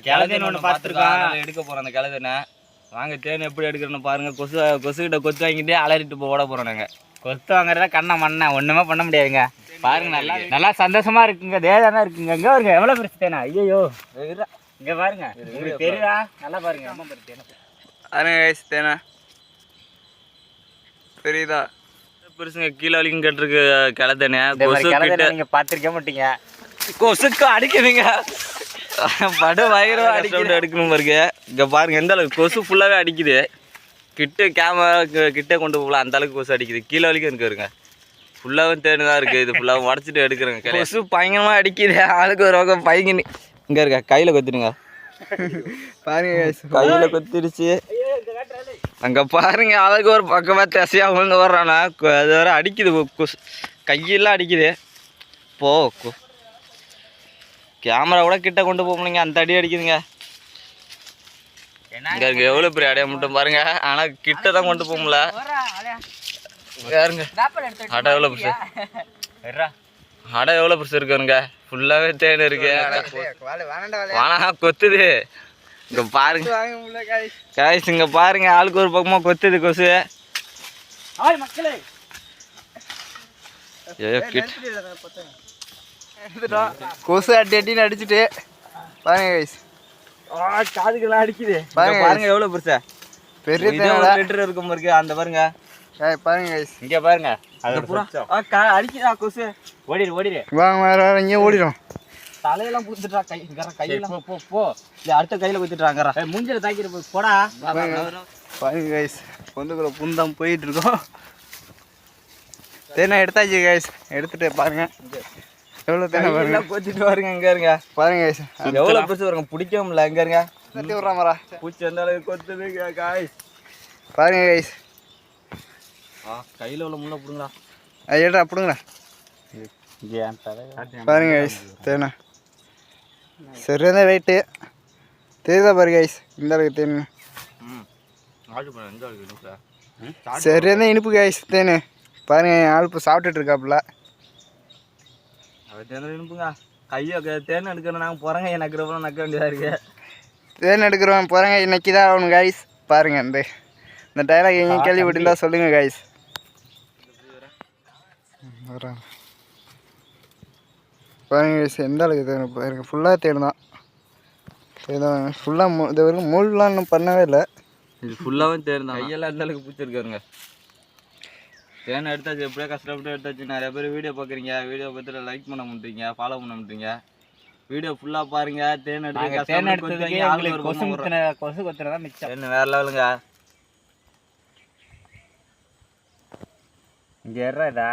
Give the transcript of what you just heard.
கிளதேன் ஒன்று பார்த்துருக்கோம், எடுக்க போகிறோம் அந்த கிளதேனை. வாங்க தேன் எப்படி எடுக்கிறோன்னு பாருங்கள். கொசுக்கிட்ட கொத்து வாங்கிட்டு அலறிட்டு ஓட போகிறோம். நாங்கள் கொத்து வாங்குறதா கண்ணை மண்ணை ஒன்றுமே பண்ண முடியாதுங்க. பாருங்க, நல்லா நல்லா சந்தோஷமா இருக்குங்க. தேதானா இருக்குங்க. எங்கே வருங்க எவ்வளோ பெருசு தேனா? ஐயோ இங்கே பாருங்க, உங்களுக்கு தெரியுதா? நல்லா பாருங்க, அம்மா பாரு தேனை பாருங்க தேனை தெரியுதா? பெருசுங்க கீழே வலிக்கும் கேட்டிருக்கு கிளத்தேனே. நீங்கள் பார்த்துருக்க மாட்டீங்க. கொசுக்கு அடிக்குதுங்க, படு வயிறும் அடிக்கிட்டு எடுக்கணும் பாருங்க. இங்கே பாருங்க எந்த அளவுக்கு கொசு ஃபுல்லாகவே அடிக்குது. கேமரா கிட்டே கொண்டு போகலாம், அந்த அளவுக்கு கொசு அடிக்குது. கீழே வலிக்கும் இருக்குங்க, ஃபுல்லாகவும் தேனு தான் இருக்குது. இது ஃபுல்லாகவும் உடச்சிட்டு எடுக்கிறேங்க. கொசு பயங்கரமாக அடிக்குது. ஆளுக்கு ஒரு பக்கம் பையங்கி இங்கே இருக்க கையில் கொத்திடுங்க. பாருங்க கையில் கொத்திடுச்சு. அங்கே பாருங்க ஆளுக்கு ஒரு பக்கமாக தசையாக விழுந்து வர்றானா. அது வர அடிக்குது, கொசு கையெல்லாம் அடிக்குது. கேமரா கூட கிட்ட கொண்டு போகணுங்க, அந்த அடி அடிக்குதுங்க. இங்கே இருக்கு எவ்வளோ பெரிய அடைய மட்டும் பாருங்க. ஆனால் கிட்ட தான் கொண்டு போகல. யாருங்க அடை எவ்வளோ பெருசு? அடை எவ்வளோ பெருசு இருக்குங்க? ஃபுல்லாகவே தேன் இருக்கு. வானா கொத்துது. இங்கே பாருங்க காய்ஸ், இங்கே பாருங்க ஆளுக்கு ஒரு பக்கமாக கொத்துது கொசு. கொசு அடின்னு அடிச்சுட்டு பாருங்க கைஸ், காதுக்கெல்லாம் அடிக்குது. பாருங்க எவ்வளோ பெருசா பெரிய லிட்டர் இருக்கும் பாருங்க. அந்த பாருங்க பாருங்க கைஸ், இங்கே பாருங்க அடிக்குதா கொசு. ஓடிடு வாங்க வேற இங்கே ஓடிடும். தலையெல்லாம் பூத்துட்டா கையெல்லாம் போ இல்லை அடுத்த கையில் குத்துட்டாங்க. மூஞ்சில தாக்கிட்டு போடா. பாருங்க கைஸ், பொந்துக்குள்ள புந்தம் போயிட்டு இருக்கோம். தேனை எடுத்தாச்சு கைஸ், எடுத்துட்டு பாருங்க எவ்வளோ தேனை பாருங்க கொத்திட்டு பாருங்க. இங்கே இருங்க பாருங்க கைஸ், எவ்வளோ பெருசு பாருங்க. பிடிக்க முடியல. இங்கே இருங்க தட்டி விட்றாமரா, பூச்சி எந்த அளவுக்கு கொத்துது காய்ஸ். பாருங்க கைஸ். கையில் உள்ள முன்ன பிடுங்களா, ஏடா பிடுங்களா. பாருங்க கைஸ், தேனை சரியான வெயிட்டு தெரியுதா பாருங்க கைஸ். இந்த அளவுக்கு தேனு சரியான இனிப்பு கைஸ். தேனு பாருங்க, ஆள் சாப்பிட்டுட்டு இருக்காப்புல. இனிப்புங்க. கையை தேன் எடுக்கிறோம் நாங்கள் போகிறோங்க. நக்கிறப்பெல்லாம் நக்க வேண்டியதாக இருக்கு. தேன் எடுக்கிறோம் போகிறேங்க, இன்னைக்கு தான் ஆகணும் கைஸ். பாருங்க இந்த டைலாக் எங்கே கேள்விப்பட்டிருந்தா சொல்லுங்கள் கைஸ். பாருங்க கைஸ், எந்த அளவுக்கு தேன் பாருங்க. ஃபுல்லாக தேன் தான். ஃபுல்லாக இது வரைக்கும் மூழ்கலாம் இன்னும் பண்ணவே இல்லை. இது ஃபுல்லாகவே தேன் தான். கையெல்லாம் எந்த அளவுக்கு பிடிச்சிருக்காருங்க. தேனை எடுத்தாச்சு, எப்படியோ கஷ்டப்பட்டு எடுத்தாச்சு. நிறைய பேர் வீடியோ பார்க்குறீங்க, வீடியோ பார்த்துட்டு லைக் பண்ண மாட்டீங்க, ஃபாலோ பண்ண மாட்டீங்க. வீடியோ ஃபுல்லாக பாருங்க. தேன் எடுத்து கொசு கொத்துறதா மிச்சம். என்ன வேற லெவலுங்க. இங்கே ஏறா